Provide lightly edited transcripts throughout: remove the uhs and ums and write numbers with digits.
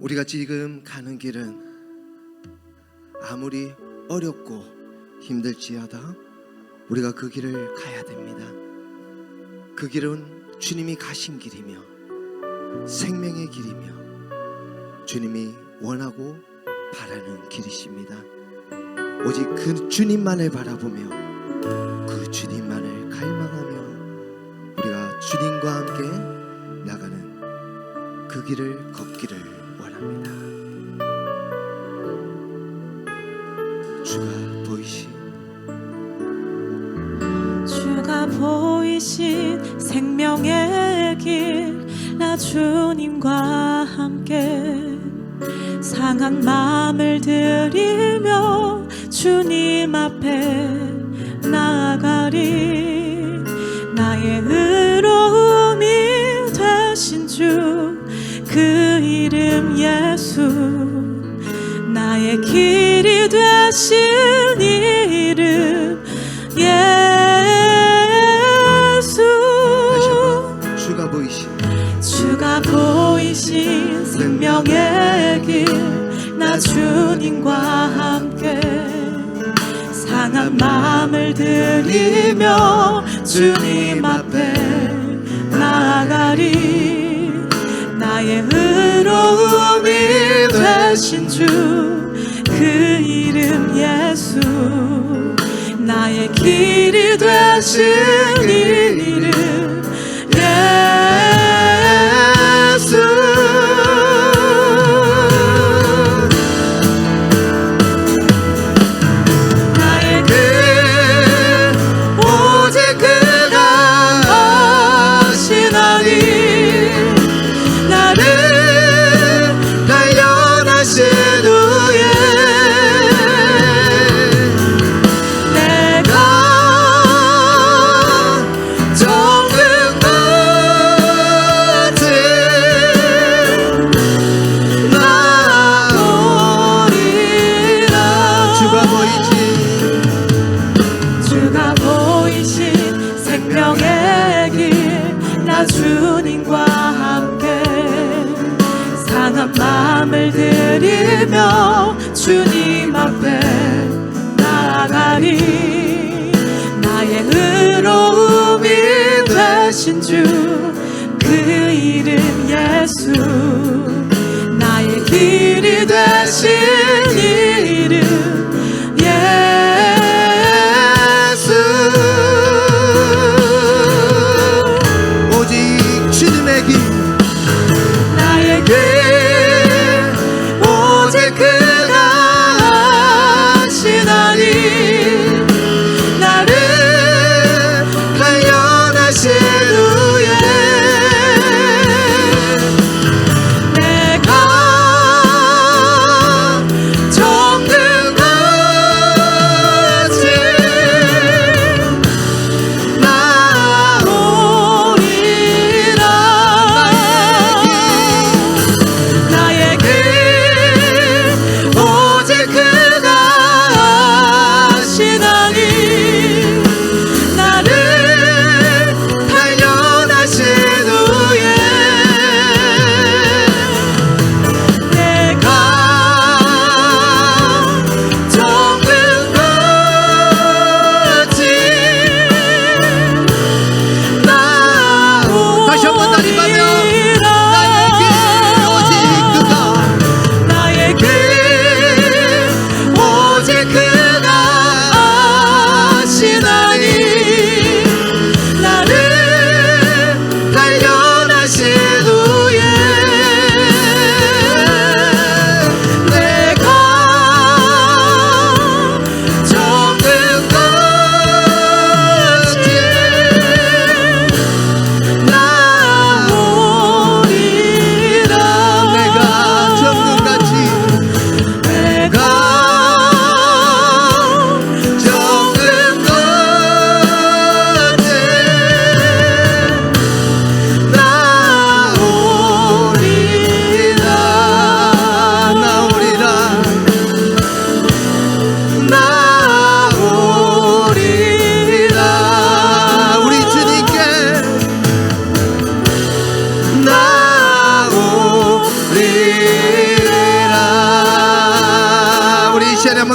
우리가 지금 가는 길은 아무리 어렵고 힘들지어다 우리가 그 길을 가야 됩니다. 그 길은 주님이 가신 길이며 생명의 길이며 주님이 원하고 바라는 길이십니다. 오직 그 주님만을 바라보며 그 주님만을 갈망하며 우리가 주님과 함께 나가는 그 길을 걷기를 원합니다. 주가 보이신 생명의 길, 나 주님과 함께 상한 마음을 들이며 주님 앞에 나아가리. 나의 의로움이 되신 주, 그 이름 예수, 나의 길이 되신 이름 예수. 주가 보이신 생명의 길, 나 주님과 함께 상한 마음을 들이며 주님 앞에 나아가리. 나의 의로움이 되신 주, 그 이름 예수, 나의 길이 되신 이름 예수. 나의 길 오직 그가 하시나니, 나를 단련하신 후에 내가 정금 같은 나오리라. 주가 보이신 생명의 길, 나 주님과 함께 상한 마음을 들이며 주님 앞에 나아가리. 나의 의로움이 되신 주, 그 이름 예수, 나의 길이 되신 이름 예수. 오직 주님의 길, 나의 길 오직 그가 하시나니, 나를 단련하신 후에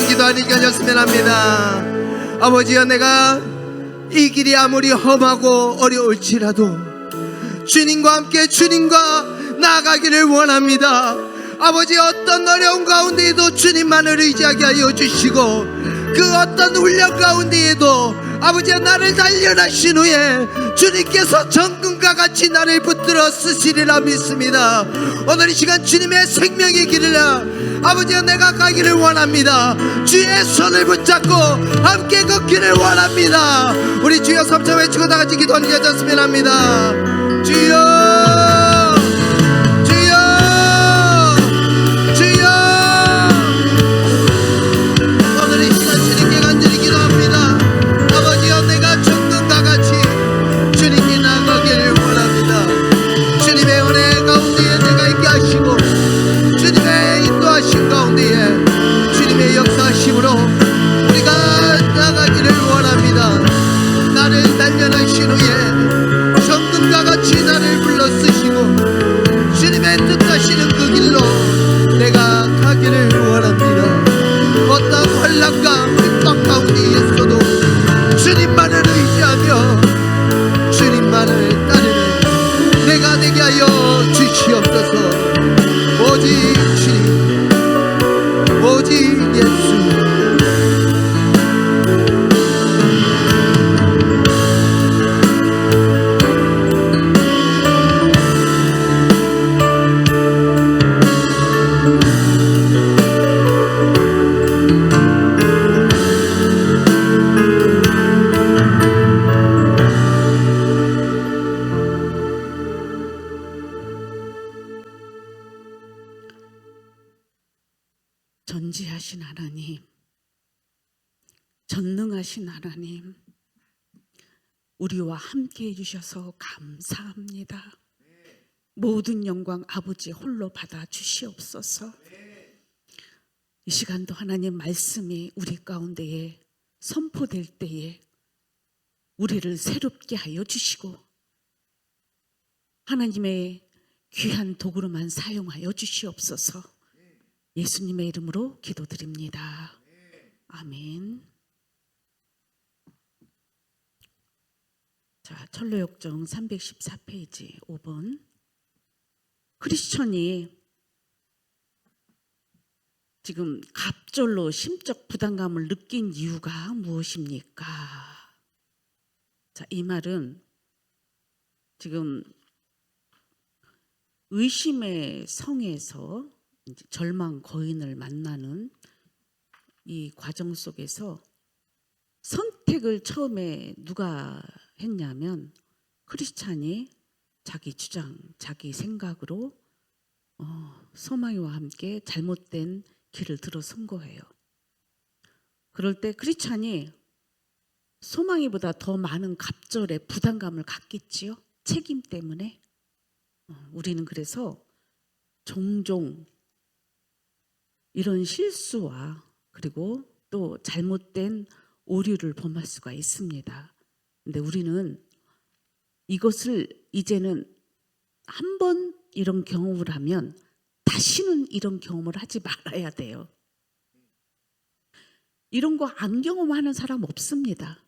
한번 기도하니까 하셨으면 합니다. 아버지여, 내가 이 길이 아무리 험하고 어려울지라도 주님과 함께 주님과 나아가기를 원합니다. 아버지, 어떤 어려운 가운데에도 주님만을 의지하게 하여 주시고, 그 어떤 훈련 가운데에도 아버지가 나를 단련하신 후에 주님께서 정금과 같이 나를 붙들어 쓰시리라 믿습니다. 오늘 이 시간 주님의 생명의 길을 아버지가 내가 가기를 원합니다. 주의 손을 붙잡고 함께 걷기를 원합니다. 우리 주여 삼창 외치고 다 같이 기도하는 게 되었으면 합니다. 주여, 주여, 주여. 오늘 이 시간 주님께 간절히 기도합니다. 아버지여, 내가 정금과 같이 주님께 나가기를 원합니다. 주님의 은혜 가운데에 내가 있게 하시고, 주님의 인도하심 가운데에 주님의 역사하심으로 우리가 나가기를 원합니다. 나를 단련하신 후에 정금과 같이 나를 불러 쓰시고 주님의 뜻하시는 그 길로 내가 가기를 원합니다. 어떤 환난과 핍박 가운데에서도 주님만을 의지하며 주님만을 따르는 내가 되게 하여 주시옵소서. 오직 주님, 오직 예수. 전지하신 하나님, 전능하신 하나님, 우리와 함께 해주셔서 감사합니다. 모든 영광 아버지 홀로 받아 주시옵소서. 이 시간도 하나님 말씀이 우리 가운데에 선포될 때에 우리를 새롭게 하여 주시고 하나님의 귀한 도구로만 사용하여 주시옵소서. 예수님의 이름으로 기도드립니다. 아멘. 자, 철로역정 314페이지 5번. 크리스천이 지금 갑절로 심적 부담감을 느낀 이유가 무엇입니까? 자, 이 말은 지금 의심의 성에서 이제 절망 거인을 만나는 이 과정 속에서 선택을 처음에 누가 했냐면 크리스찬이 자기 주장, 자기 생각으로 소망이와 함께 잘못된 길을 들어선 거예요. 그럴 때 크리스찬이 소망이보다 더 많은 갑절에 부담감을 갖겠지요. 책임 때문에. 우리는 그래서 종종 이런 실수와 그리고 또 잘못된 오류를 범할 수가 있습니다. 근데 우리는 이것을 이제는 한 번 이런 경험을 하면 다시는 이런 경험을 하지 말아야 돼요. 이런 거 안 경험하는 사람 없습니다.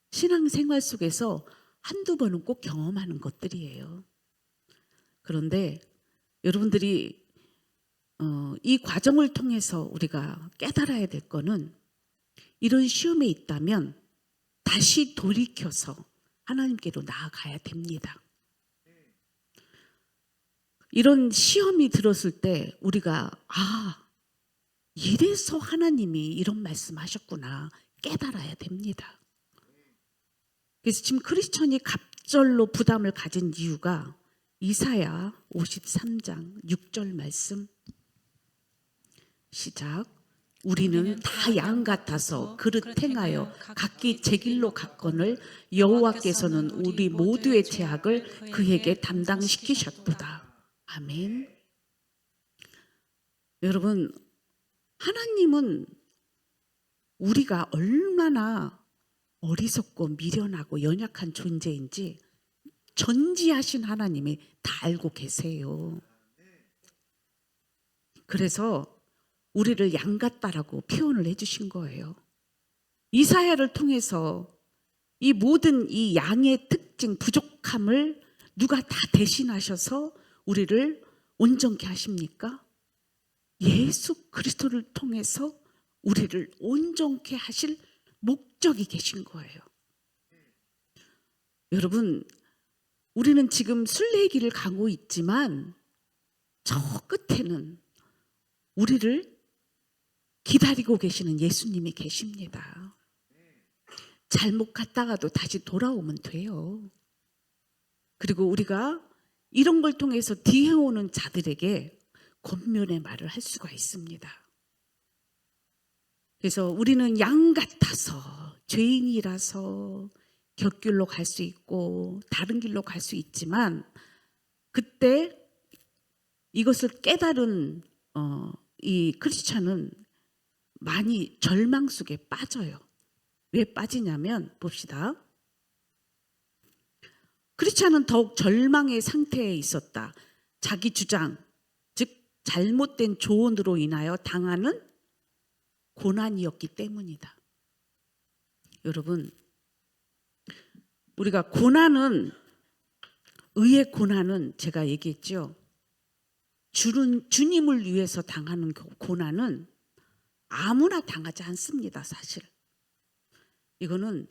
신앙생활 속에서 한두 번은 꼭 경험하는 것들이에요. 그런데 여러분들이 이 과정을 통해서 우리가 깨달아야 될 거는 이런 시험에 있다면 다시 돌이켜서 하나님께로 나아가야 됩니다. 이런 시험이 들었을 때 우리가 이래서 하나님이 이런 말씀하셨구나 깨달아야 됩니다. 그래서 지금 크리스천이 갑절로 부담을 가진 이유가 이사야 53장 6절 말씀 시작. 우리는 다 양 같아서 그릇 행하여 각기 제 길로 갔거늘 여호와께서는 우리 모두의 죄악을 그에게 담당시키셨도다. 아멘. 여러분, 하나님은 우리가 얼마나 어리석고 미련하고 연약한 존재인지 전지하신 하나님이 다 알고 계세요. 그래서 우리를 양 같다라고 표현을 해주신 거예요. 이사야를 통해서 이 모든 이 양의 특징, 부족함을 누가 다 대신하셔서 우리를 온전케 하십니까? 예수 그리스도를 통해서 우리를 온전케 하실 목적이 계신 거예요. 여러분, 우리는 지금 순례길을 가고 있지만 저 끝에는 우리를 기다리고 계시는 예수님이 계십니다. 잘못 갔다가도 다시 돌아오면 돼요. 그리고 우리가 이런 걸 통해서 뒤에 오는 자들에게 권면의 말을 할 수가 있습니다. 그래서 우리는 양 같아서, 죄인이라서 곁길로 갈 수 있고 다른 길로 갈 수 있지만, 그때 이것을 깨달은 이 크리스찬은 많이 절망 속에 빠져요. 왜 빠지냐면, 봅시다. 크리스찬은 더욱 절망의 상태에 있었다. 자기 주장, 즉 잘못된 조언으로 인하여 당하는 고난이었기 때문이다. 여러분, 우리가 고난은, 의의 고난은 제가 얘기했죠. 주님을 위해서 당하는 고난은 아무나 당하지 않습니다, 사실. 이거는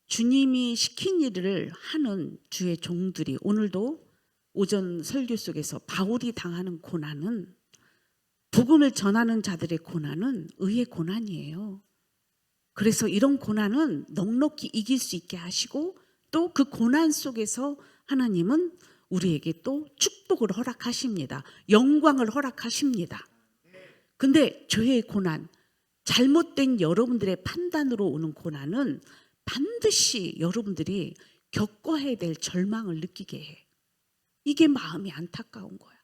주님이 시킨 일을 하는 주의 종들이, 오늘도 오전 설교 속에서 바울이 당하는 고난은, 복음을 전하는 자들의 고난은 의의 고난이에요. 그래서 이런 고난은 넉넉히 이길 수 있게 하시고, 또 그 고난 속에서 하나님은 우리에게 또 축복을 허락하십니다. 영광을 허락하십니다. 근데 죄의 고난, 잘못된 여러분들의 판단으로 오는 고난은 반드시 여러분들이 겪어야 될 절망을 느끼게 해. 이게 마음이 안타까운 거야.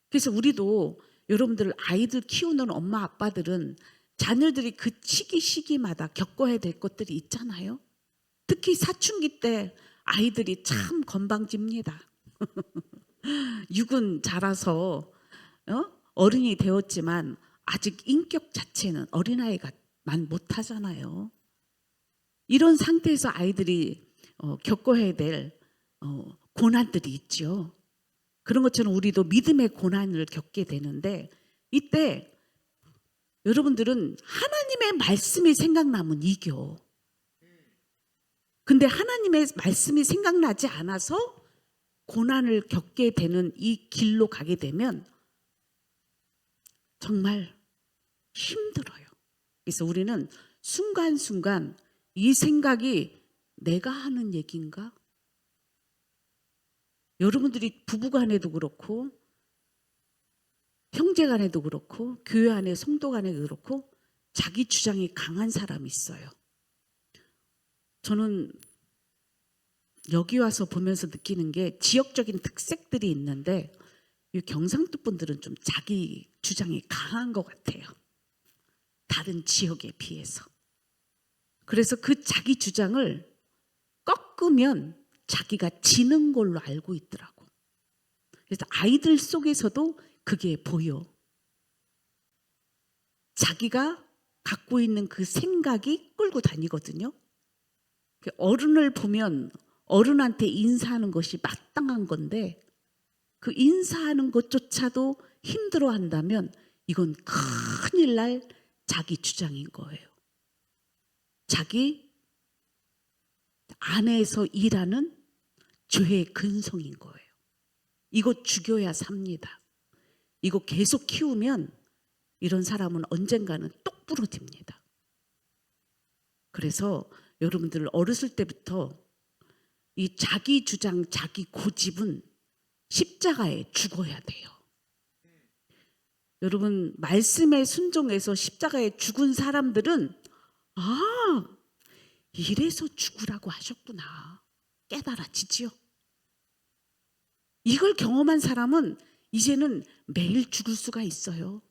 그래서 우리도, 여러분들 아이들 키우는 엄마 아빠들은 자녀들이 그 시기마다 겪어야 될 것들이 있잖아요. 특히 사춘기 때 아이들이 참 건방집니다. 육은 자라서 어른이 되었지만 아직 인격 자체는 어린아이가만 못하잖아요. 이런 상태에서 아이들이 겪어야 될 고난들이 있죠. 그런 것처럼 우리도 믿음의 고난을 겪게 되는데, 이때 여러분들은 하나님의 말씀이 생각나면 이겨. 근데 하나님의 말씀이 생각나지 않아서 고난을 겪게 되는 이 길로 가게 되면 정말 힘들어요. 그래서 우리는 순간순간 이 생각이 내가 하는 얘기인가? 여러분들이 부부간에도 그렇고, 형제간에도 그렇고, 교회 안에 성도간에도 그렇고, 자기 주장이 강한 사람이 있어요. 저는 여기 와서 보면서 느끼는 게, 지역적인 특색들이 있는데 이 경상도 분들은 좀 자기 주장이 강한 것 같아요, 다른 지역에 비해서. 그래서 그 자기 주장을 꺾으면 자기가 지는 걸로 알고 있더라고. 그래서 아이들 속에서도 그게 보여. 자기가 갖고 있는 그 생각이 끌고 다니거든요. 어른을 보면 어른한테 인사하는 것이 마땅한 건데, 그 인사하는 것조차도 힘들어한다면 이건 큰일 날 자기 주장인 거예요. 자기 안에서 일하는 죄의 근성인 거예요. 이거 죽여야 삽니다. 이거 계속 키우면 이런 사람은 언젠가는 똑 부러집니다. 그래서 여러분들 어렸을 때부터 이 자기 주장, 자기 고집은 십자가에 죽어야 돼요. 여러분, 말씀에 순종해서 십자가에 죽은 사람들은, 아, 이래서 죽으라고 하셨구나 깨달아지지요. 이걸 경험한 사람은 이제는 매일 죽을 수가 있어요.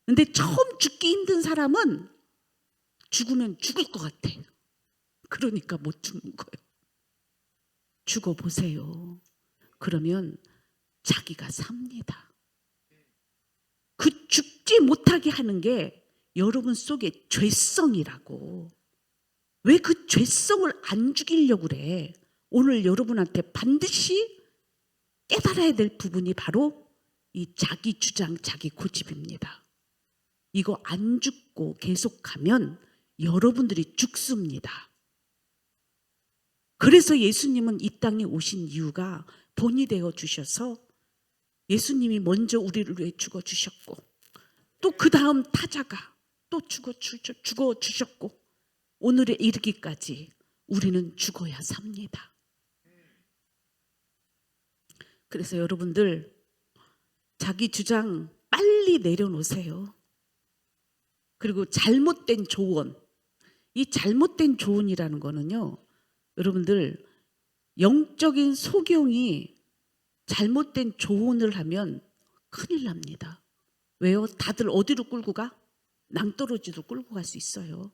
근데 처음 죽기 힘든 사람은 죽으면 죽을 것 같아. 그러니까 못 죽는 거예요. 죽어보세요. 그러면 자기가 삽니다. 그 죽지 못하게 하는 게 여러분 속에 죄성이라고. 왜 그 죄성을 안 죽이려고 그래? 오늘 여러분한테 반드시 깨달아야 될 부분이 바로 이 자기 주장, 자기 고집입니다. 이거 안 죽고 계속하면 여러분들이 죽습니다. 그래서 예수님은 이 땅에 오신 이유가 본이 되어 주셔서 예수님이 먼저 우리를 위해 죽어 주셨고 또 그 다음 타자가 또 죽어 주셨고 오늘에 이르기까지 우리는 죽어야 삽니다. 그래서 여러분들 자기 주장 빨리 내려놓으세요. 그리고 잘못된 조언, 이 잘못된 조언이라는 거는요, 여러분들 영적인 소경이 잘못된 조언을 하면 큰일 납니다. 왜요? 다들 어디로 끌고 가? 낭떠러지로 끌고 갈 수 있어요.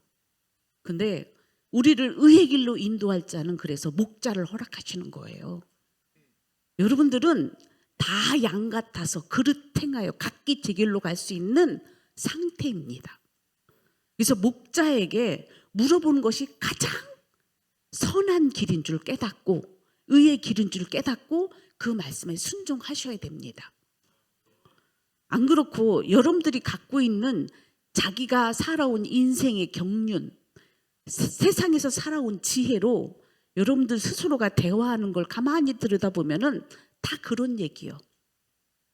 근데 우리를 의의 길로 인도할 자는 그래서 목자를 허락하시는 거예요. 여러분들은 다 양 같아서 그릇 행하여 각기 제 길로 갈 수 있는 상태입니다. 그래서 목자에게 물어보는 것이 가장 선한 길인 줄 깨닫고 의의 길인 줄 깨닫고 그 말씀에 순종하셔야 됩니다. 안 그렇고 여러분들이 갖고 있는 자기가 살아온 인생의 경륜, 세상에서 살아온 지혜로 여러분들 스스로가 대화하는 걸 가만히 들여다보면은 다 그런 얘기요.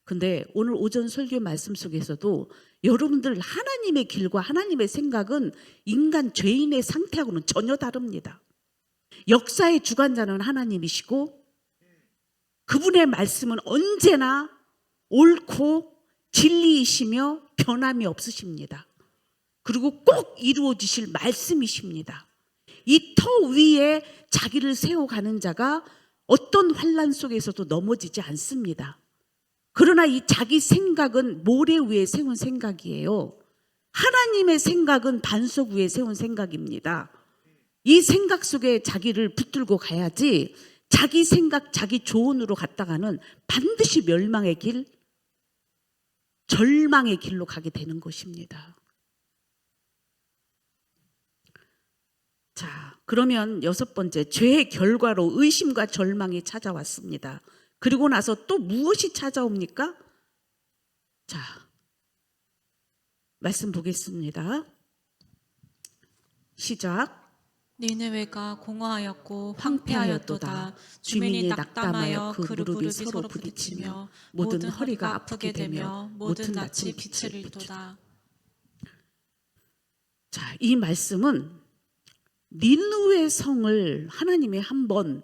근데 오늘 오전 설교 말씀 속에서도 여러분들 하나님의 길과 하나님의 생각은 인간 죄인의 상태하고는 전혀 다릅니다. 역사의 주관자는 하나님이시고 그분의 말씀은 언제나 옳고 진리이시며 변함이 없으십니다. 그리고 꼭 이루어지실 말씀이십니다. 이 터 위에 자기를 세워가는 자가 어떤 환난 속에서도 넘어지지 않습니다. 그러나 이 자기 생각은 모래 위에 세운 생각이에요. 하나님의 생각은 반석 위에 세운 생각입니다. 이 생각 속에 자기를 붙들고 가야지 자기 생각, 자기 조언으로 갔다가는 반드시 멸망의 길, 절망의 길로 가게 되는 것입니다. 자, 그러면 6번째, 죄의 결과로 의심과 절망이 찾아왔습니다. 그리고 나서 또 무엇이 찾아옵니까? 자, 말씀 보겠습니다. 시작. 니느웨가 공허하였고 황폐하였도다. 주민이 낙담하여 그 무릎이 서로 부딪히며 모든 허리가 아프게 되며 모든 낯이 빛을 잃도다. 자, 이 말씀은 니느웨 성을 하나님이 한번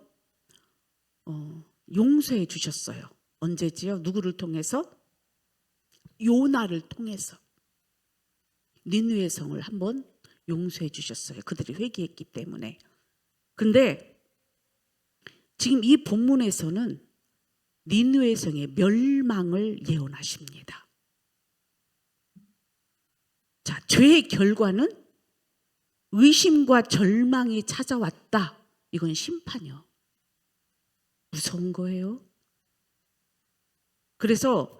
용서해 주셨어요. 언제지요? 누구를 통해서? 요나를 통해서 니느웨 성을 한번 용서해 주셨어요. 그들이 회개했기 때문에. 근데 지금 이 본문에서는 니느웨 성의 멸망을 예언하십니다. 자, 죄의 결과는 의심과 절망이 찾아왔다. 이건 심판이요. 무서운 거예요. 그래서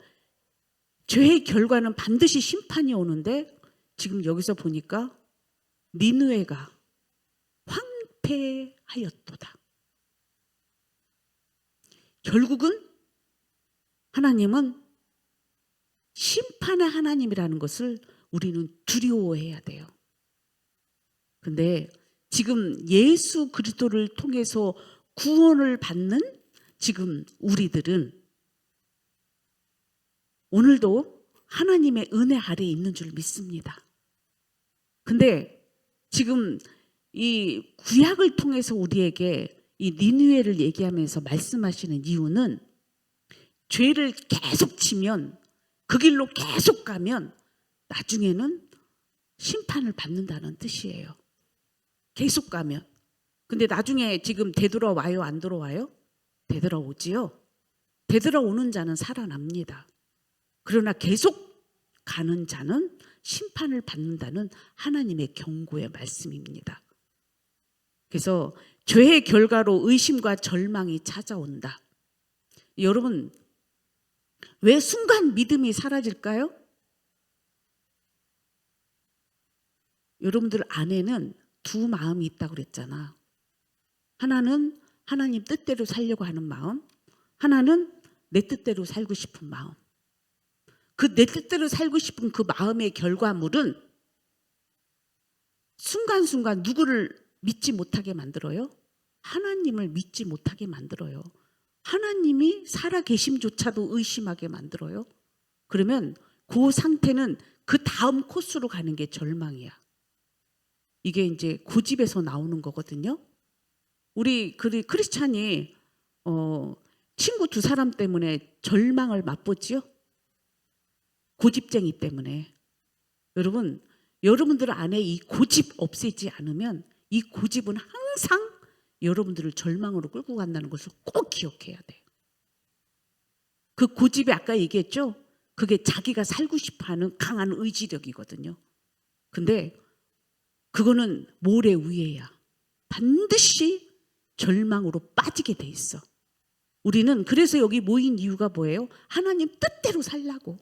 죄의 결과는 반드시 심판이 오는데 지금 여기서 보니까 니느웨가 황폐하였도다. 결국은 하나님은 심판의 하나님이라는 것을 우리는 두려워해야 돼요. 근데 지금 예수 그리스도를 통해서 구원을 받는 지금 우리들은 오늘도 하나님의 은혜 아래에 있는 줄 믿습니다. 근데 지금 이 구약을 통해서 우리에게 이 니느웨를 얘기하면서 말씀하시는 이유는 죄를 계속 지면 그 길로 계속 가면 나중에는 심판을 받는다는 뜻이에요. 계속 가면. 근데 나중에 지금 되돌아와요? 안 돌아와요? 되돌아오지요. 되돌아오는 자는 살아납니다. 그러나 계속 가는 자는 심판을 받는다는 하나님의 경고의 말씀입니다. 그래서 죄의 결과로 의심과 절망이 찾아온다. 여러분, 왜 순간 믿음이 사라질까요? 여러분들 안에는 두 마음이 있다고 그랬잖아. 하나는 하나님 뜻대로 살려고 하는 마음, 하나는 내 뜻대로 살고 싶은 마음. 그 내 뜻대로 살고 싶은 그 마음의 결과물은 순간순간 누구를 믿지 못하게 만들어요? 하나님을 믿지 못하게 만들어요. 하나님이 살아계심조차도 의심하게 만들어요. 그러면 그 상태는 그 다음 코스로 가는 게 절망이야. 이게 이제 고집에서 나오는 거거든요. 우리 크리스찬이 친구 두 사람 때문에 절망을 맛보지요. 고집쟁이 때문에. 여러분, 여러분들 안에 이 고집 없애지 않으면 이 고집은 항상 여러분들을 절망으로 끌고 간다는 것을 꼭 기억해야 돼. 그 고집이 아까 얘기했죠? 그게 자기가 살고 싶어하는 강한 의지력이거든요. 근데 그거는 모래 위에야. 반드시 절망으로 빠지게 돼 있어. 우리는 그래서 여기 모인 이유가 뭐예요? 하나님 뜻대로 살라고.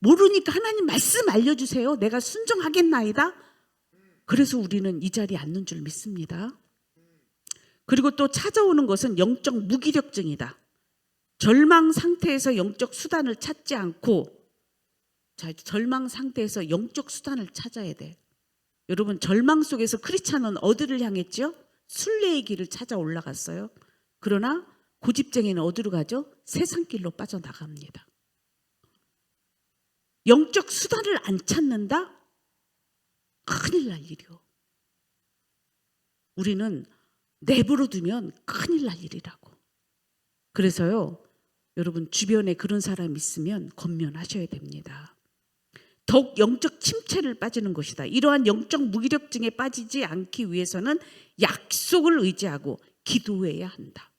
모르니까 하나님 말씀 알려주세요. 내가 순종하겠나이다. 그래서 우리는 이 자리에 앉는 줄 믿습니다. 그리고 또 찾아오는 것은 영적 무기력증이다. 절망 상태에서 영적 수단을 찾지 않고, 자, 절망 상태에서 영적 수단을 찾아야 돼. 여러분, 절망 속에서 크리스찬은 어디를 향했죠? 순례의 길을 찾아 올라갔어요. 그러나 고집쟁이는 어디로 가죠? 세상 길로 빠져나갑니다. 영적 수단을 안 찾는다? 큰일 날 일이요. 우리는 내버려 두면 큰일 날 일이라고. 그래서요, 여러분 주변에 그런 사람 있으면 권면하셔야 됩니다. 더욱 영적 침체를 빠지는 것이다. 이러한 영적 무기력증에 빠지지 않기 위해서는 약속을 의지하고 기도해야 한다.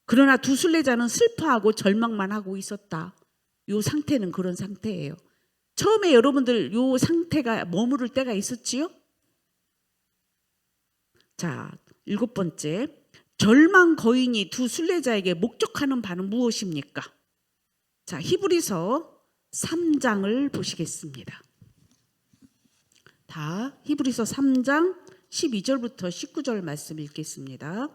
그러나 두 순례자는 슬퍼하고 절망만 하고 있었다. 요 상태는 그런 상태예요. 처음에 여러분들 요 상태가 머무를 때가 있었지요? 자, 7번째. 절망 거인이 두 순례자에게 목적하는 바는 무엇입니까? 자, 히브리서 3장을 보시겠습니다. 다 히브리서 3장 12절부터 19절 말씀 읽겠습니다.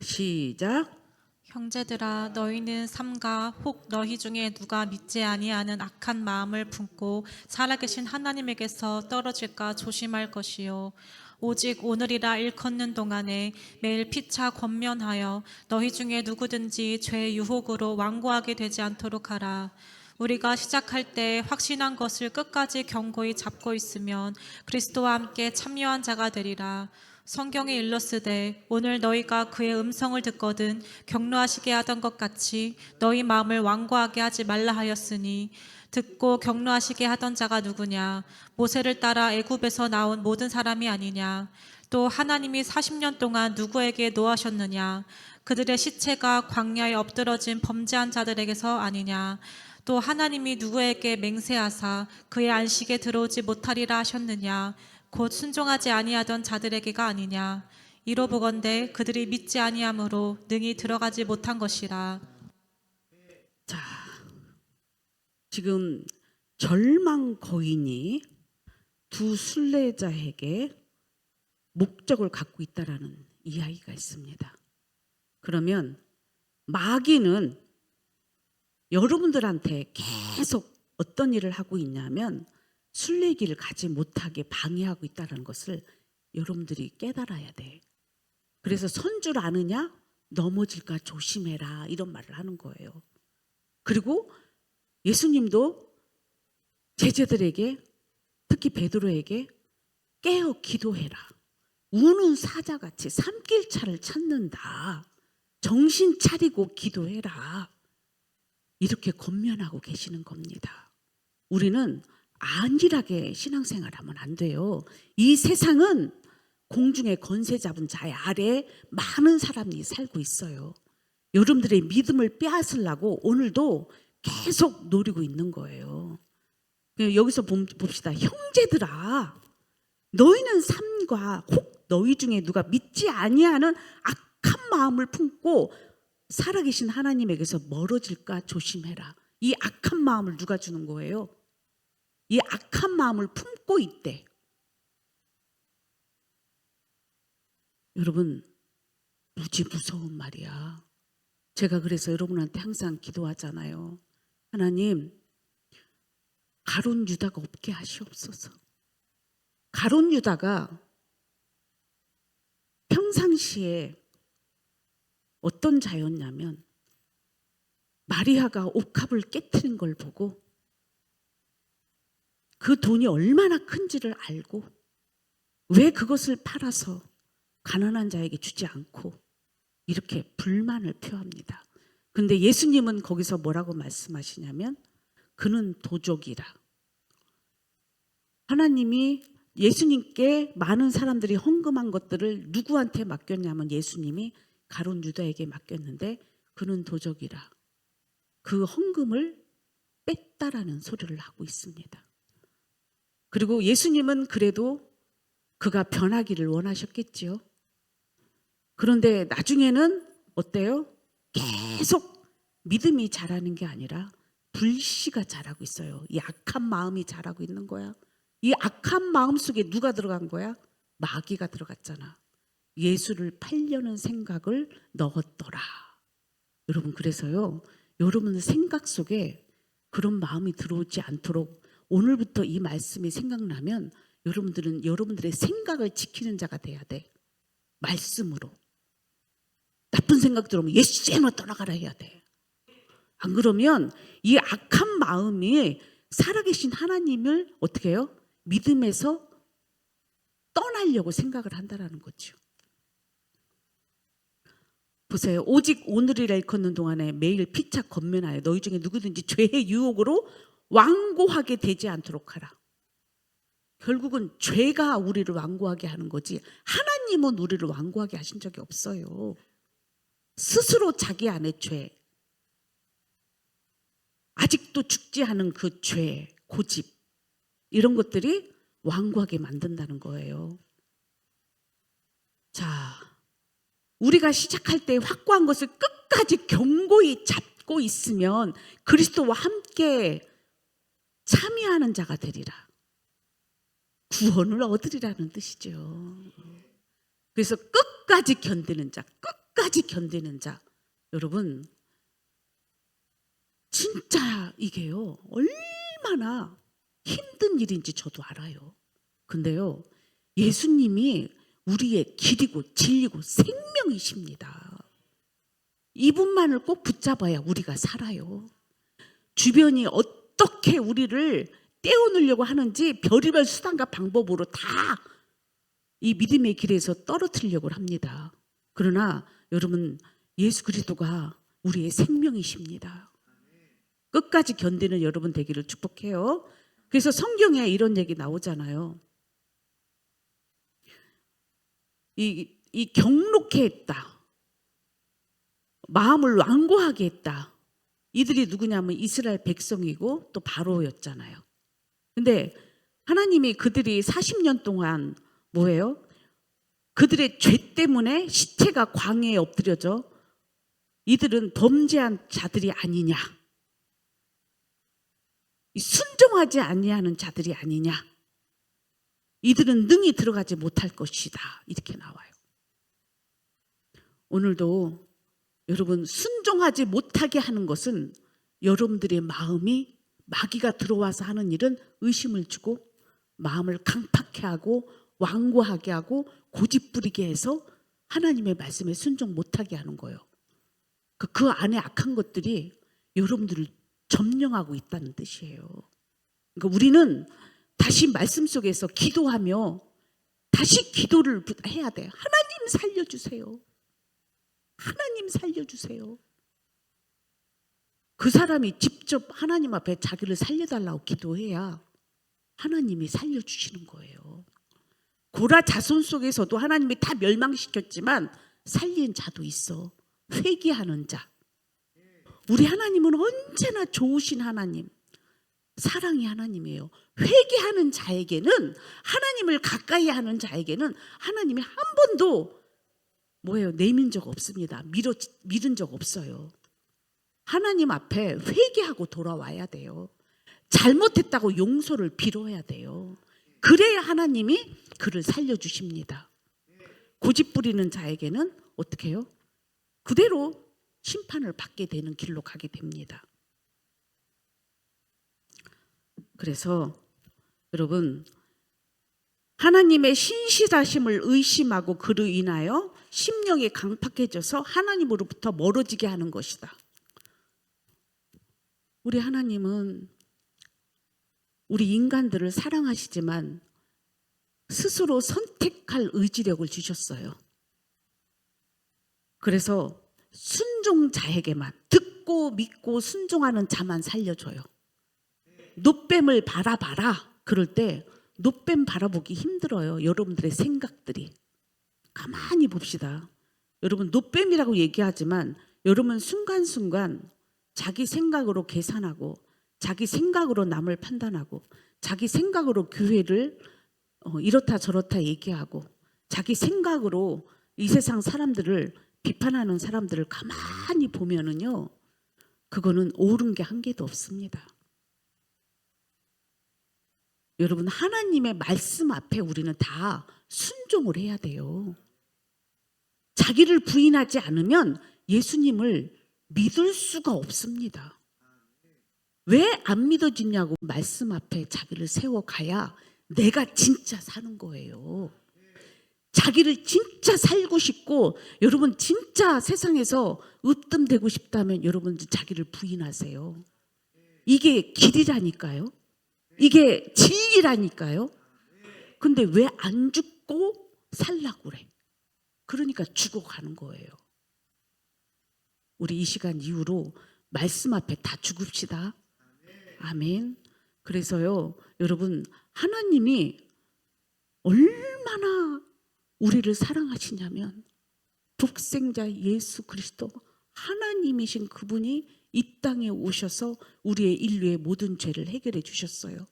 시작. 형제들아 너희는 삼가 혹 너희 중에 누가 믿지 아니하는 악한 마음을 품고 살아계신 하나님에게서 떨어질까 조심할 것이요 오직 오늘이라 일컫는 동안에 매일 피차 권면하여 너희 중에 누구든지 죄의 유혹으로 완고하게 되지 않도록 하라. 우리가 시작할 때 확신한 것을 끝까지 견고히 잡고 있으면 그리스도와 함께 참여한 자가 되리라. 성경에 일렀으되 오늘 너희가 그의 음성을 듣거든 격노하시게 하던 것 같이 너희 마음을 완고하게 하지 말라 하였으니 듣고 격노하시게 하던 자가 누구냐? 모세를 따라 애굽에서 나온 모든 사람이 아니냐? 또 하나님이 40년 동안 누구에게 노하셨느냐? 그들의 시체가 광야에 엎드러진 범죄한 자들에게서 아니냐? 또 하나님이 누구에게 맹세하사 그의 안식에 들어오지 못하리라 하셨느냐? 곧 순종하지 아니하던 자들에게가 아니냐? 이로보건대 그들이 믿지 아니함으로 능히 들어가지 못한 것이라. 자, 지금 절망 거인이 두 순례자에게 목적을 갖고 있다라는 이야기가 있습니다. 그러면 마귀는 여러분들한테 계속 어떤 일을 하고 있냐면 순례길을 가지 못하게 방해하고 있다는 것을 여러분들이 깨달아야 돼. 그래서 선 줄 아느냐? 넘어질까 조심해라 이런 말을 하는 거예요. 그리고 예수님도 제자들에게 특히 베드로에게 깨어 기도해라. 우는 사자같이 산길차를 찾는다. 정신 차리고 기도해라. 이렇게 권면하고 계시는 겁니다. 우리는 안일하게 신앙생활하면 안 돼요. 이 세상은 공중에 건세 잡은 자의 아래에 많은 사람이 살고 있어요. 여러분들의 믿음을 빼앗으려고 오늘도 계속 노리고 있는 거예요. 여기서 봅시다. 형제들아, 너희는 삼가 혹 너희 중에 누가 믿지 아니하는 악한 마음을 품고 살아계신 하나님에게서 멀어질까 조심해라. 이 악한 마음을 누가 주는 거예요? 이 악한 마음을 품고 있대. 여러분, 무지 무서운 말이야. 제가 그래서 여러분한테 항상 기도하잖아요. 하나님, 가룟 유다가 없게 하시옵소서. 가룟 유다가 평상시에 어떤 자였냐면 마리아가 옥합을 깨트린 걸 보고 그 돈이 얼마나 큰지를 알고 왜 그것을 팔아서 가난한 자에게 주지 않고 이렇게 불만을 표합니다. 근데 예수님은 거기서 뭐라고 말씀하시냐면 그는 도적이라. 하나님이 예수님께 많은 사람들이 헌금한 것들을 누구한테 맡겼냐면 예수님이 가룟 유다에게 맡겼는데 그는 도적이라. 그 헌금을 뺐다라는 소리를 하고 있습니다. 그리고 예수님은 그래도 그가 변하기를 원하셨겠지요. 그런데 나중에는 어때요? 계속 믿음이 자라는 게 아니라 불씨가 자라고 있어요. 이 악한 마음이 자라고 있는 거야. 이 악한 마음 속에 누가 들어간 거야? 마귀가 들어갔잖아. 예수를 팔려는 생각을 넣었더라. 여러분, 그래서요, 여러분 생각 속에 그런 마음이 들어오지 않도록 오늘부터 이 말씀이 생각나면 여러분들은 여러분들의 생각을 지키는 자가 돼야 돼. 말씀으로. 나쁜 생각 들어오면 예수님으로 떠나가라 해야 돼. 안 그러면 이 악한 마음이 살아계신 하나님을 어떻게 해요? 믿음에서 떠나려고 생각을 한다라는 거죠. 보세요. 오직 오늘이라 일컫는 동안에 매일 피차 권면하여 너희 중에 누구든지 죄의 유혹으로 완고하게 되지 않도록 하라. 결국은 죄가 우리를 완고하게 하는 거지 하나님은 우리를 완고하게 하신 적이 없어요. 스스로 자기 안의 죄, 아직도 죽지 않은 그 죄, 고집 이런 것들이 완고하게 만든다는 거예요. 자, 우리가 시작할 때 확고한 것을 끝까지 견고히 잡고 있으면 그리스도와 함께 참여하는 자가 되리라. 구원을 얻으리라는 뜻이죠. 그래서 끝까지 견디는 자, 끝까지 견디는 자. 여러분, 진짜 이게요, 얼마나 힘든 일인지 저도 알아요. 근데요, 예수님이 우리의 길이고 진리고 생명이십니다. 이분만을 꼭 붙잡아야 우리가 살아요. 주변이 어떻게 우리를 떼어놓으려고 하는지 별의별 수단과 방법으로 다 이 믿음의 길에서 떨어뜨리려고 합니다. 그러나 여러분, 예수 그리스도가 우리의 생명이십니다. 끝까지 견디는 여러분 되기를 축복해요. 그래서 성경에 이런 얘기 나오잖아요. 이 경록해 했다. 마음을 완고하게 했다. 이들이 누구냐면 이스라엘 백성이고 또 바로였잖아요. 근데 하나님이 그들이 40년 동안 뭐예요? 그들의 죄 때문에 시체가 광야에 엎드려져 이들은 범죄한 자들이 아니냐? 순종하지 아니하는 자들이 아니냐? 이들은 능히 들어가지 못할 것이다. 이렇게 나와요. 오늘도 여러분 순종하지 못하게 하는 것은 여러분들의 마음이 마귀가 들어와서 하는 일은 의심을 주고 마음을 강팍해 하고 완고하게 하고 고집부리게 해서 하나님의 말씀에 순종 못하게 하는 거예요. 그 안에 악한 것들이 여러분들을 점령하고 있다는 뜻이에요. 그러니까 우리는 다시 말씀 속에서 기도하며 다시 기도를 해야 돼요. 하나님 살려주세요. 하나님 살려주세요. 그 사람이 직접 하나님 앞에 자기를 살려달라고 기도해야 하나님이 살려주시는 거예요. 고라 자손 속에서도 하나님이 다 멸망시켰지만 살린 자도 있어. 회개하는 자. 우리 하나님은 언제나 좋으신 하나님, 사랑의 하나님이에요. 회개하는 자에게는, 하나님을 가까이 하는 자에게는 하나님이 한 번도 뭐예요? 내민 적 없습니다. 미룬 적 없어요. 하나님 앞에 회개하고 돌아와야 돼요. 잘못했다고 용서를 빌어야 돼요. 그래야 하나님이 그를 살려주십니다. 고집 부리는 자에게는 어떻게 해요? 그대로 심판을 받게 되는 길로 가게 됩니다. 그래서 여러분, 하나님의 신실하심을 의심하고 그로 인하여 심령이 강팍해져서 하나님으로부터 멀어지게 하는 것이다. 우리 하나님은 우리 인간들을 사랑하시지만 스스로 선택할 의지력을 주셨어요. 그래서 순종자에게만, 듣고 믿고 순종하는 자만 살려줘요. 노뱀을 바라봐라. 그럴 때 노뱀 바라보기 힘들어요. 여러분들의 생각들이. 가만히 봅시다. 여러분, 노뱀이라고 얘기하지만 여러분 순간순간 자기 생각으로 계산하고, 자기 생각으로 남을 판단하고, 자기 생각으로 교회를 이렇다 저렇다 얘기하고, 자기 생각으로 이 세상 사람들을 비판하는 사람들을 가만히 보면은요, 그거는 옳은 게 한 개도 없습니다. 여러분, 하나님의 말씀 앞에 우리는 다 순종을 해야 돼요. 자기를 부인하지 않으면 예수님을 믿을 수가 없습니다. 왜 안 믿어지냐고, 말씀 앞에 자기를 세워가야 내가 진짜 사는 거예요. 자기를 진짜 살고 싶고, 여러분 진짜 세상에서 으뜸되고 싶다면 여러분 자기를 부인하세요. 이게 길이라니까요. 이게 진리라니까요. 근데 왜 안 죽고 살라고 그래? 그러니까 죽어가는 거예요. 우리 이 시간 이후로 말씀 앞에 다 죽읍시다. 아멘. 그래서요, 여러분, 하나님이 얼마나 우리를 사랑하시냐면, 독생자 예수 그리스도 하나님이신 그분이 이 땅에 오셔서 우리의 인류의 모든 죄를 해결해 주셨어요.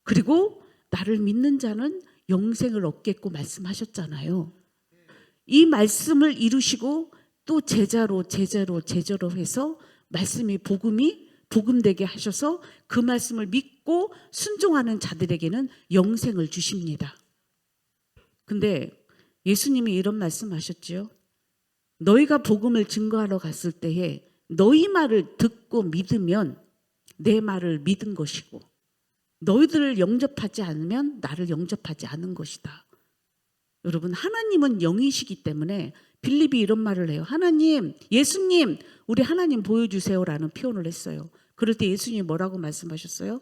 그리고 나를 믿는 자는 영생을 얻겠고 말씀하셨잖아요. 이 말씀을 이루시고 또 제자로 해서 말씀이 복음되게 하셔서 그 말씀을 믿고 순종하는 자들에게는 영생을 주십니다. 근데 예수님이 이런 말씀하셨죠. 너희가 복음을 증거하러 갔을 때에 너희 말을 듣고 믿으면 내 말을 믿은 것이고, 너희들을 영접하지 않으면 나를 영접하지 않은 것이다. 여러분, 하나님은 영이시기 때문에 빌립이 이런 말을 해요. 하나님, 예수님, 우리 하나님 보여주세요라는 표현을 했어요. 그럴 때 예수님이 뭐라고 말씀하셨어요?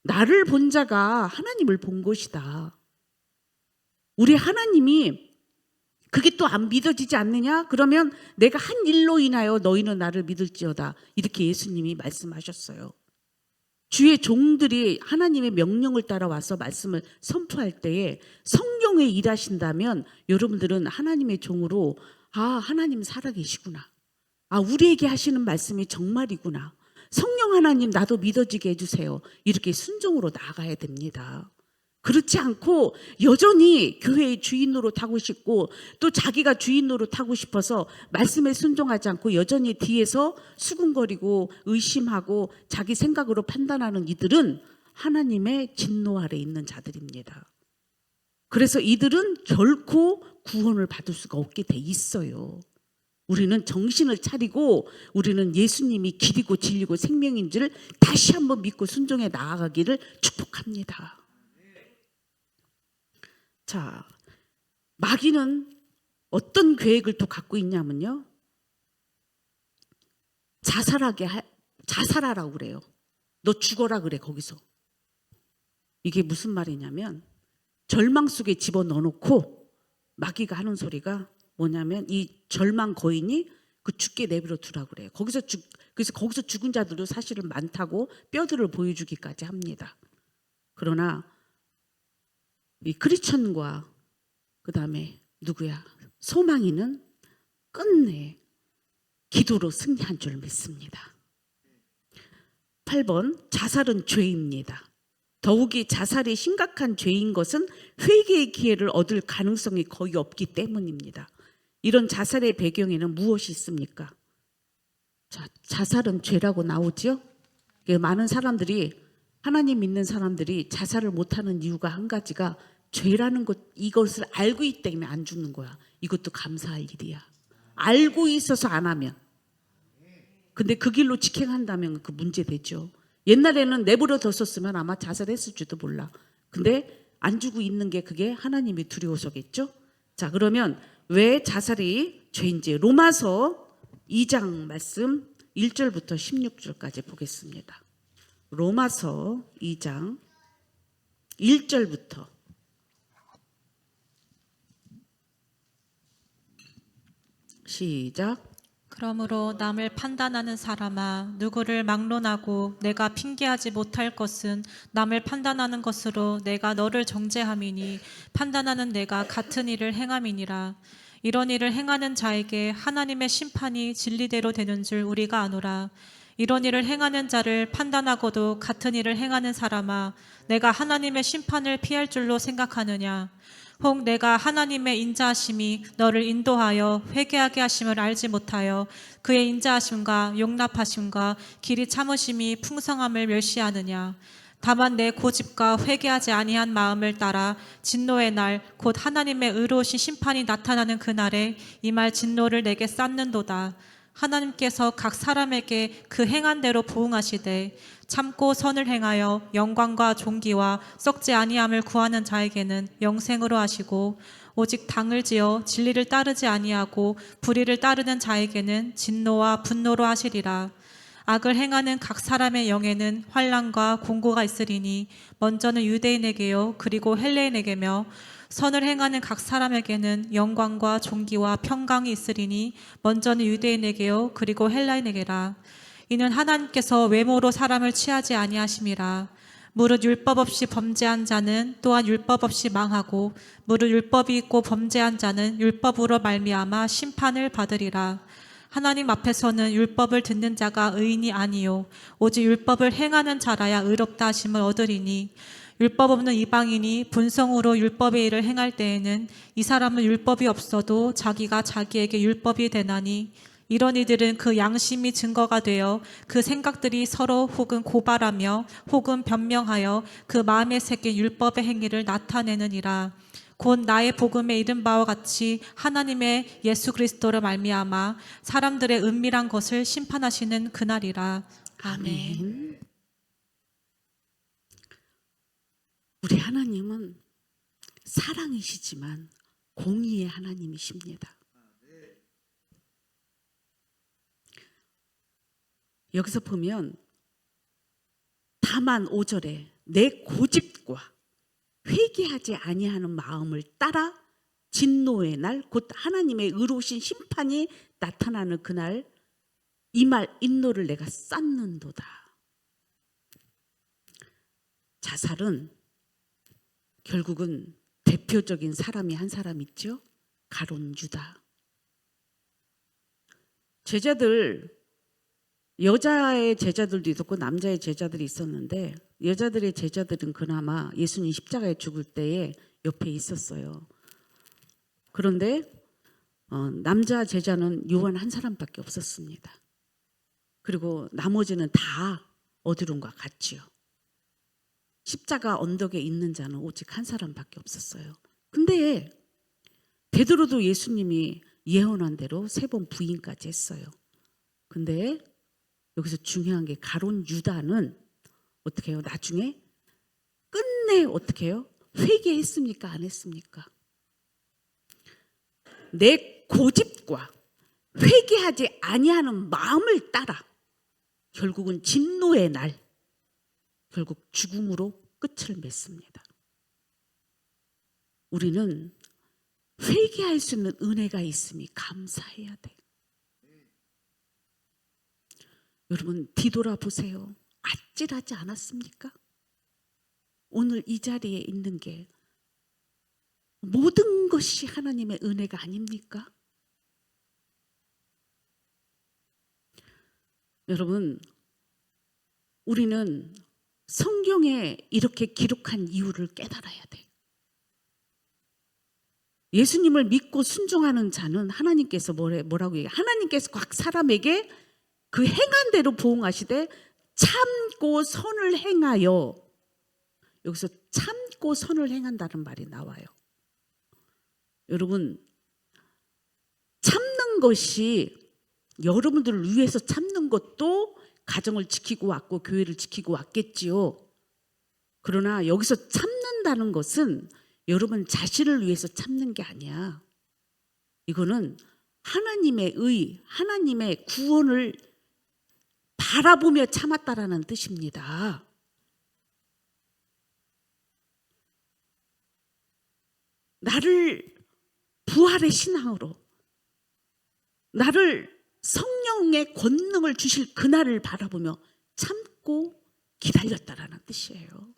나를 본 자가 하나님을 본 것이다. 우리 하나님이 그게 또 안 믿어지지 않느냐? 그러면 내가 한 일로 인하여 너희는 나를 믿을지어다. 이렇게 예수님이 말씀하셨어요. 주의 종들이 하나님의 명령을 따라와서 말씀을 선포할 때에 성령에 일하신다면 여러분들은 하나님의 종으로, 아, 하나님 살아계시구나. 아, 우리에게 하시는 말씀이 정말이구나. 성령 하나님 나도 믿어지게 해주세요. 이렇게 순종으로 나아가야 됩니다. 그렇지 않고 여전히 교회의 주인 노릇하고 싶고 또 자기가 주인 노릇하고 싶어서 말씀에 순종하지 않고 여전히 뒤에서 수군거리고 의심하고 자기 생각으로 판단하는 이들은 하나님의 진노 아래 있는 자들입니다. 그래서 이들은 결코 구원을 받을 수가 없게 돼 있어요. 우리는 정신을 차리고 우리는 예수님이 길이고 진리고 생명인 줄 다시 한번 믿고 순종해 나아가기를 축복합니다. 자, 마귀는 어떤 계획을 또 갖고 있냐면요, 자살하라고 그래요. 너 죽어라 그래. 거기서 이게 무슨 말이냐면, 절망 속에 집어넣어놓고 마귀가 하는 소리가 뭐냐면, 이 절망 거인이 그 죽게 내버려 두라 그래요. 그래서 거기서 죽은 자들도 사실은 많다고 뼈들을 보여주기까지 합니다. 그러나 이 크리스천과 그 다음에 누구야? 소망이는 끝내 기도로 승리한 줄 믿습니다. 8번, 자살은 죄입니다. 더욱이 자살이 심각한 죄인 것은 회개의 기회를 얻을 가능성이 거의 없기 때문입니다. 이런 자살의 배경에는 무엇이 있습니까? 자, 자살은 죄라고 나오죠. 많은 사람들이, 하나님 믿는 사람들이 자살을 못하는 이유가 한 가지가 죄라는 것, 이것을 알고 있기 때문에 안 죽는 거야. 이것도 감사할 일이야. 알고 있어서 안 하면. 근데 그 길로 직행한다면 그 문제 되죠. 옛날에는 내버려 뒀었으면 아마 자살했을지도 몰라. 근데 안 주고 있는 게 그게 하나님이 두려워서겠죠. 자, 그러면 왜 자살이 죄인지 로마서 2장 말씀 1절부터 16절까지 보겠습니다. 로마서 2장 1절부터 시작. 그러므로 남을 판단하는 사람아, 누구를 막론하고 내가 핑계하지 못할 것은 남을 판단하는 것으로 내가 너를 정죄함이니 판단하는 내가 같은 일을 행함이니라. 이런 일을 행하는 자에게 하나님의 심판이 진리대로 되는 줄 우리가 아노라. 이런 일을 행하는 자를 판단하고도 같은 일을 행하는 사람아, 내가 하나님의 심판을 피할 줄로 생각하느냐? 혹 내가 하나님의 인자하심이 너를 인도하여 회개하게 하심을 알지 못하여 그의 인자하심과 용납하심과 길이 참으심이 풍성함을 멸시하느냐? 다만 내 고집과 회개하지 아니한 마음을 따라 진노의 날 곧 하나님의 의로우신 심판이 나타나는 그날에 이 말 진노를 내게 쌓는도다. 하나님께서 각 사람에게 그 행한 대로 보응하시되 참고 선을 행하여 영광과 존귀와 썩지 아니함을 구하는 자에게는 영생으로 하시고 오직 당을 지어 진리를 따르지 아니하고 불의를 따르는 자에게는 진노와 분노로 하시리라. 악을 행하는 각 사람의 영에는 환난과 공고가 있으리니 먼저는 유대인에게요 그리고 헬레인에게며 선을 행하는 각 사람에게는 영광과 존귀와 평강이 있으리니 먼저는 유대인에게요 그리고 헬라인에게라. 이는 하나님께서 외모로 사람을 취하지 아니하심이라. 무릇 율법 없이 범죄한 자는 또한 율법 없이 망하고 무릇 율법이 있고 범죄한 자는 율법으로 말미암아 심판을 받으리라. 하나님 앞에서는 율법을 듣는 자가 의인이 아니요 오직 율법을 행하는 자라야 의롭다 하심을 얻으리니 율법 없는 이방인이 분성으로 율법의 일을 행할 때에는 이 사람은 율법이 없어도 자기가 자기에게 율법이 되나니 이런 이들은 그 양심이 증거가 되어 그 생각들이 서로 혹은 고발하며 혹은 변명하여 그 마음에 새긴 율법의 행위를 나타내느니라. 곧 나의 복음에 이른 바와 같이 하나님의 예수 그리스도로 말미암아 사람들의 은밀한 것을 심판하시는 그날이라. 아멘. 아멘. 우리 하나님은 사랑이시지만 공의의 하나님이십니다. 여기서 보면 다만 5절에 내 고집과 회개하지 아니하는 마음을 따라 진노의 날 곧 하나님의 의로우신 심판이 나타나는 그날 이 말 인노를 내가 쌓는도다. 자살은 결국은 대표적인 사람이 한 사람 있죠. 가룟 유다. 제자들 여자의 제자들도 있었고 남자의 제자들이 있었는데 여자들의 제자들은 그나마 예수님 십자가에 죽을 때에 옆에 있었어요. 그런데 남자 제자는 요한 한 사람밖에 없었습니다. 그리고 나머지는 다 어디론가 갔지요. 십자가 언덕에 있는 자는 오직 한 사람밖에 없었어요. 근데 베드로도 예수님이 예언한 대로 3번 부인까지 했어요. 근데 여기서 중요한 게 가룟 유다는 어떻게 해요? 나중에 끝내 어떻게 해요? 회개했습니까? 안 했습니까? 내 고집과 회개하지 아니하는 마음을 따라 결국은 진노의 날 결국 죽음으로 끝을 맺습니다. 우리는 회개할 수 있는 은혜가 있음이 감사해야 돼. 여러분 뒤돌아보세요. 아찔하지 않았습니까? 오늘 이 자리에 있는 게 모든 것이 하나님의 은혜가 아닙니까? 여러분 우리는 성경에 이렇게 기록한 이유를 깨달아야 돼. 예수님을 믿고 순종하는 자는 하나님께서 뭐라고 얘기해요? 하나님께서 각 사람에게 그 행한 대로 보응하시되 참고 선을 행하여, 여기서 참고 선을 행한다는 말이 나와요. 여러분, 참는 것이, 여러분들을 위해서 참는 것도 가정을 지키고 왔고 교회를 지키고 왔겠지요. 그러나 여기서 참는다는 것은 여러분 자신을 위해서 참는 게 아니야. 이거는 하나님의 의, 하나님의 구원을 바라보며 참았다라는 뜻입니다. 나를 부활의 신앙으로, 나를 성령의 권능을 주실 그날을 바라보며 참고 기다렸다라는 뜻이에요.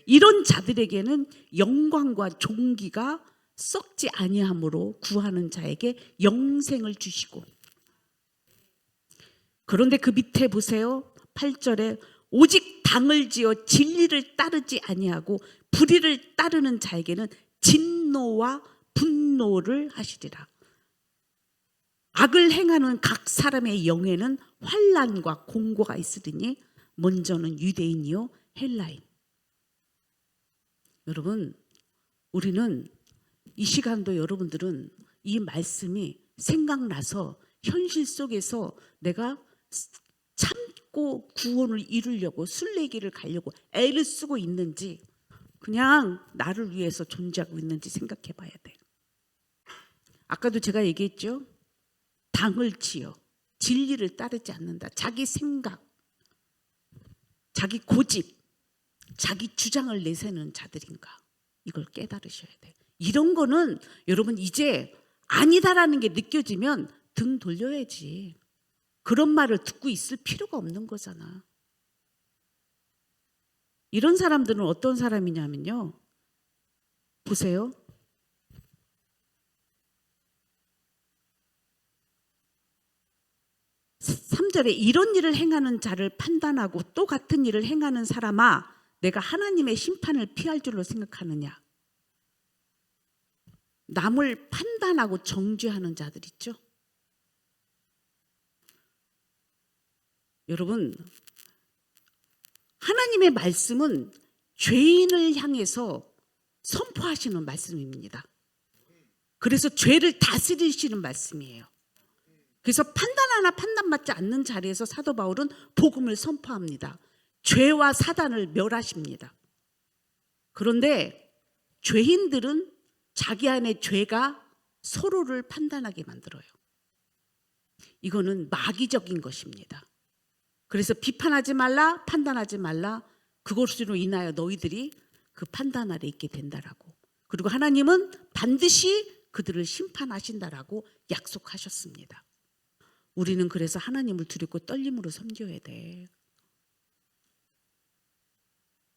이런 자들에게는 영광과 존귀가 썩지 아니함으로 구하는 자에게 영생을 주시고, 그런데 그 밑에 보세요. 8절에 오직 당을 지어 진리를 따르지 아니하고 불의를 따르는 자에게는 진노와 분노를 하시리라. 악을 행하는 각 사람의 영에는 환난과 공고가 있으리니 먼저는 유대인이요 헬라인. 여러분, 우리는 이 시간도 여러분들은 이 말씀이 생각나서 현실 속에서 내가 참고 구원을 이루려고 순례길을 가려고 애를 쓰고 있는지, 그냥 나를 위해서 존재하고 있는지 생각해 봐야 돼. 아까도 제가 얘기했죠. 당을 지어 진리를 따르지 않는다. 자기 생각, 자기 고집, 자기 주장을 내세우는 자들인가, 이걸 깨달으셔야 돼. 이런 거는 여러분 이제 아니다라는 게 느껴지면 등 돌려야지. 그런 말을 듣고 있을 필요가 없는 거잖아. 이런 사람들은 어떤 사람이냐면요, 보세요. (3절에) 이런 일을 행하는 자를 판단하고 또 같은 일을 행하는 사람아, 내가 하나님의 심판을 피할 줄로 생각하느냐. 남을 판단하고 정죄하는 자들 있죠. 여러분, 하나님의 말씀은 죄인을 향해서 선포하시는 말씀입니다. 그래서 죄를 다스리시는 말씀이에요. 그래서 판단하나 판단받지 않는 자리에서 사도 바울은 복음을 선포합니다. 죄와 사단을 멸하십니다. 그런데 죄인들은 자기 안에 죄가 서로를 판단하게 만들어요. 이거는 마귀적인 것입니다. 그래서 비판하지 말라, 판단하지 말라, 그것으로 인하여 너희들이 그 판단 아래 있게 된다라고. 그리고 하나님은 반드시 그들을 심판하신다라고 약속하셨습니다. 우리는 그래서 하나님을 두렵고 떨림으로 섬겨야 돼.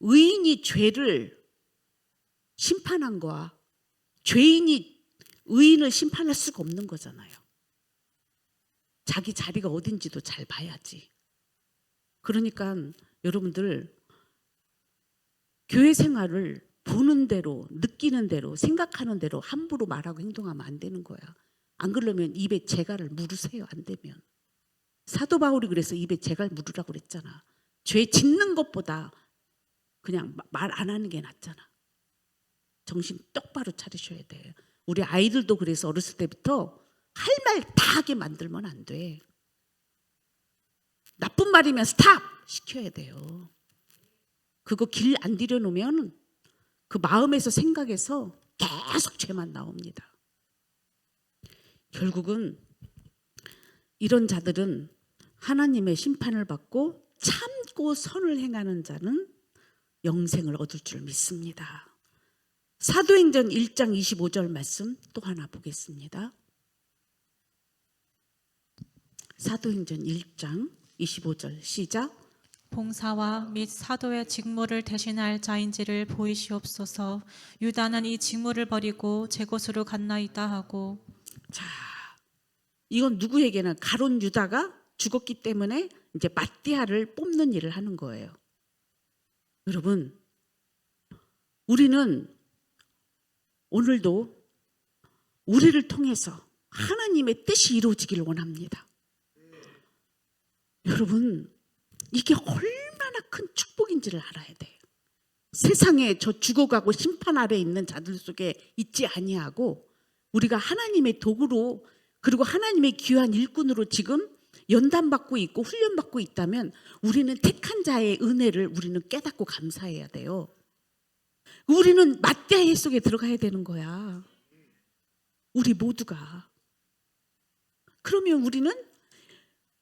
의인이 죄를 심판한 거와 죄인이 의인을 심판할 수가 없는 거잖아요. 자기 자리가 어딘지도 잘 봐야지. 그러니까 여러분들 교회 생활을 보는 대로, 느끼는 대로, 생각하는 대로 함부로 말하고 행동하면 안 되는 거야. 안 그러면 입에 재갈을 물으세요. 안 되면. 사도 바울이 그래서 입에 재갈 물으라고 그랬잖아. 죄 짓는 것보다 그냥 말 안 하는 게 낫잖아. 정신 똑바로 차리셔야 돼. 우리 아이들도 그래서 어렸을 때부터 할 말 다 하게 만들면 안 돼. 나쁜 말이면 스탑 시켜야 돼요. 그거 길 안 들여놓으면 그 마음에서 생각에서 계속 죄만 나옵니다. 결국은 이런 자들은 하나님의 심판을 받고 참고 선을 행하는 자는 영생을 얻을 줄 믿습니다. 사도행전 1장 25절 말씀 또 하나 보겠습니다. 사도행전 1장 25절 시작. 봉사와 및 사도의 직무를 대신할 자인지를 보이시옵소서. 유다는 이 직무를 버리고 제 곳으로 갔나이다 하고. 자, 이건 누구에게나 가룟 유다가 죽었기 때문에 이제 마띠아를 뽑는 일을 하는 거예요. 여러분, 우리는 오늘도 우리를 통해서 하나님의 뜻이 이루어지기를 원합니다. 여러분, 이게 얼마나 큰 축복인지를 알아야 돼요. 세상에 저 죽어가고 심판 아래 있는 자들 속에 있지 아니하고 우리가 하나님의 도구로 그리고 하나님의 귀한 일꾼으로 지금 연단받고 있고 훈련받고 있다면 우리는 택한 자의 은혜를 우리는 깨닫고 감사해야 돼요. 우리는 맞대해 속에 들어가야 되는 거야. 우리 모두가. 그러면 우리는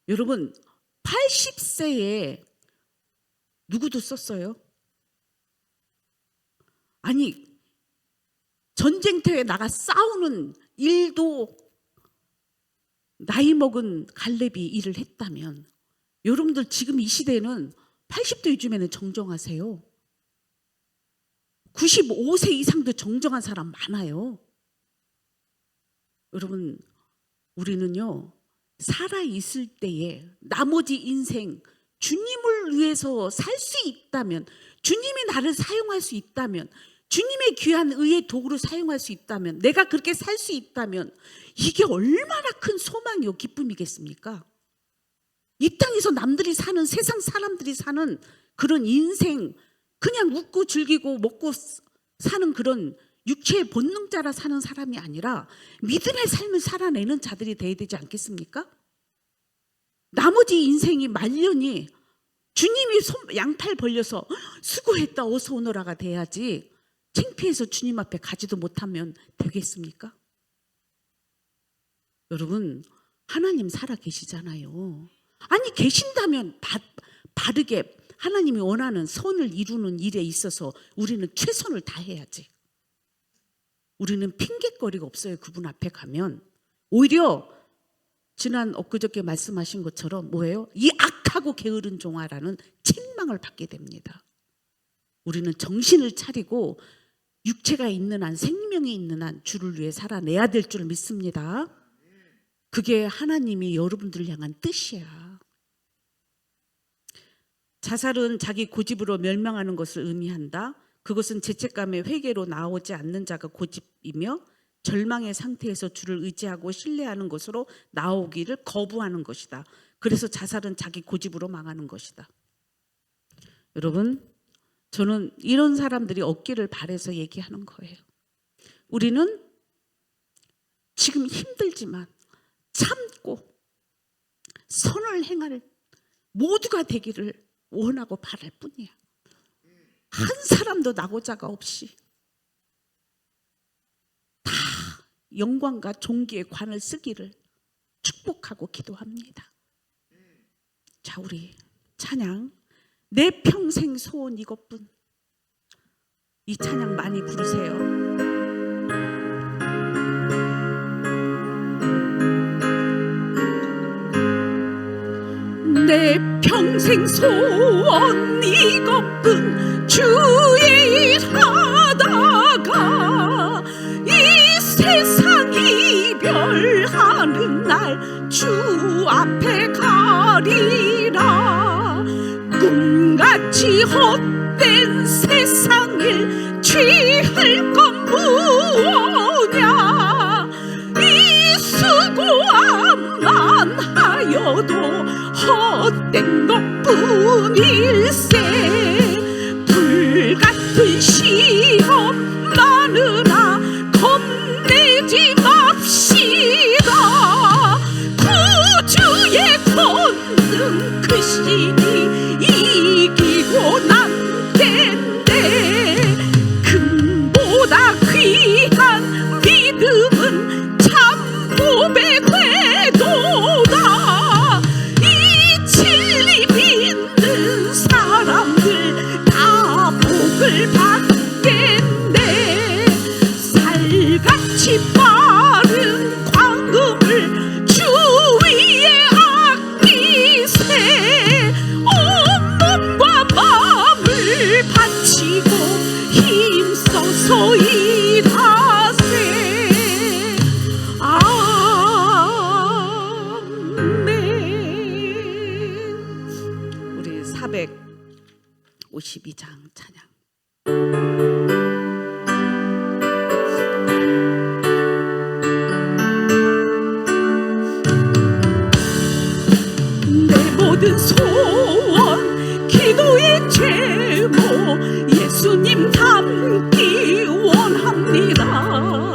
여러분 80세에 누구도 썼어요? 아니 전쟁터에 나가 싸우는 일도 나이 먹은 갈렙이 일을 했다면 여러분들 지금 이 시대에는 80대 요즘에는 정정하세요. 95세 이상도 정정한 사람 많아요. 여러분 우리는요 살아있을 때에 나머지 인생 주님을 위해서 살 수 있다면 주님이 나를 사용할 수 있다면 주님의 귀한 의의 도구로 사용할 수 있다면 내가 그렇게 살 수 있다면 이게 얼마나 큰 소망이요 기쁨이겠습니까? 이 땅에서 남들이 사는 세상 사람들이 사는 그런 인생 그냥 웃고 즐기고 먹고 사는 그런 육체의 본능 따라 사는 사람이 아니라 믿음의 삶을 살아내는 자들이 돼야 되지 않겠습니까? 나머지 인생이 말년이 주님이 양팔 벌려서 수고했다 어서 오너라가 돼야지 창피해서 주님 앞에 가지도 못하면 되겠습니까? 여러분 하나님 살아 계시잖아요. 아니 계신다면 바르게 하나님이 원하는 선을 이루는 일에 있어서 우리는 최선을 다해야지. 우리는 핑계거리가 없어요. 그분 앞에 가면. 오히려 지난 엊그저께 말씀하신 것처럼 뭐예요? 이 악하고 게으른 종아라는 책망을 받게 됩니다. 우리는 정신을 차리고 육체가 있는 한 생명이 있는 한 주를 위해 살아내야 될 줄 믿습니다. 그게 하나님이 여러분들을 향한 뜻이야. 자살은 자기 고집으로 멸망하는 것을 의미한다. 그것은 죄책감의 회개로 나오지 않는 자가 고집이며 절망의 상태에서 주를 의지하고 신뢰하는 것으로 나오기를 거부하는 것이다. 그래서 자살은 자기 고집으로 망하는 것이다. 여러분 저는 이런 사람들이 없기를 바라서 얘기하는 거예요. 우리는 지금 힘들지만 참고 선을 행할 모두가 되기를 원하고 바랄 뿐이야. 한 사람도 낙오자가 없이 다 영광과 존귀의 관을 쓰기를 축복하고 기도합니다. 자, 우리 찬양 내 평생 소원 이것뿐. 이 찬양 많이 부르세요. 내 평생 소원 이것뿐 주의 일 하다가 이 세상 이별하는 날 주 앞에 가리라. 꿈같이 헛된 세상 일 취할 건 무엇냐. 이 수고함만 하여도 헛된 것뿐일세. 불같은 시험 많으나 겁내지 맙시다. 구주의 권능 크시니 이기고 남겠네. 금보다 귀한 믿음은 참 고백되도다. 이 진리 믿는 사람들 다 복을 받겠네. 살같이 빠른 광금을 주 위에 아끼세. 온 몸과 마음을 바치고 힘써서 일하세. 아멘. 우리 452장 찬양. 모든 소원 기도의 제목 예수님 닮기 원합니다.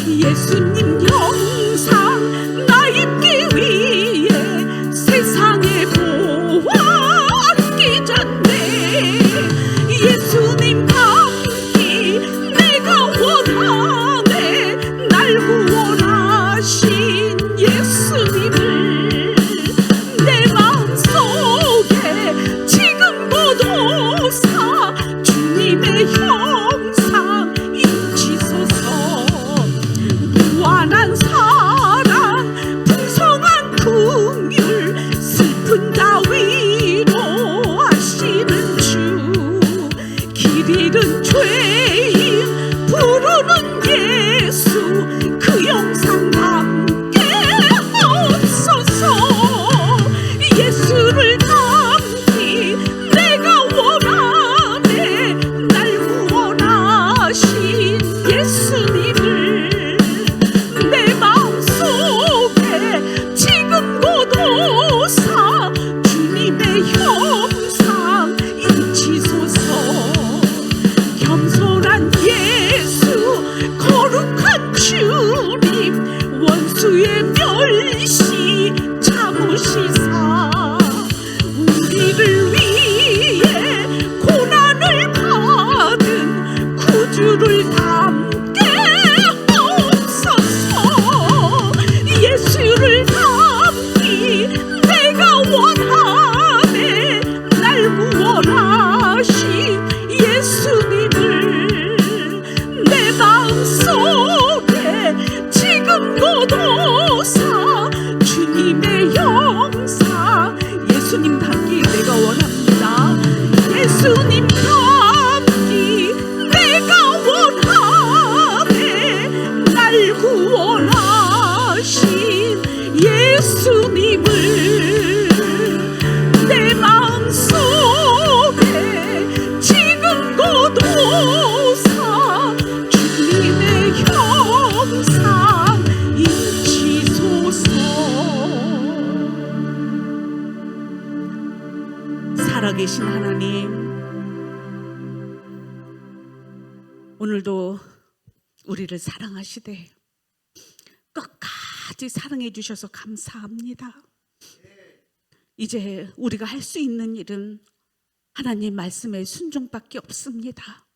예수님 영상 나 입기 위해 세상에 보았기 전에 예수님 닮기 내가 원하네. 날 구원하신 예수님을 내 마음속에 지금 보도사 주님의 형상 인치소서. 무한한 사랑 풍성한 긍휼 슬픈 자 위로하시는 주. 길 잃은 죄인 부르는 예수 그 영상 함께 없소서. 예수를 닮기 내가 원하네. 날 구원하신 예수님을 내 마음속에 지금 고도사 주님의 형상 인치소서. 겸손한 예수 거룩한 주님 원수의 멸시 참으시사 우리를 위해 고난을 받은 구주를 닮게 없소서. 예수를 닮기 내가 원하네. 날 구원하신 예수님을 내 마음속에 지금 고도사 주님의 형상 예수님 닮기 내가 원합니다. 예수님 닮기 내가 원하네. 날 구원하신 예수님을 내 마음속에 지금 고도사 주님의 형상 인치소서. 살아계신 하나님, 오늘도 우리를 사랑하시되 끝까지 사랑해 주셔서 감사합니다. 이제 우리가 할 수 있는 일은 하나님 말씀에 순종밖에 없습니다.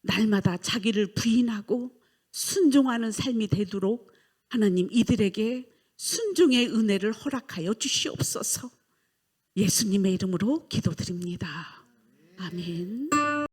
날마다 자기를 부인하고 순종하는 삶이 되도록 하나님 이들에게 순종의 은혜를 허락하여 주시옵소서. 예수님의 이름으로 기도드립니다. 아멘.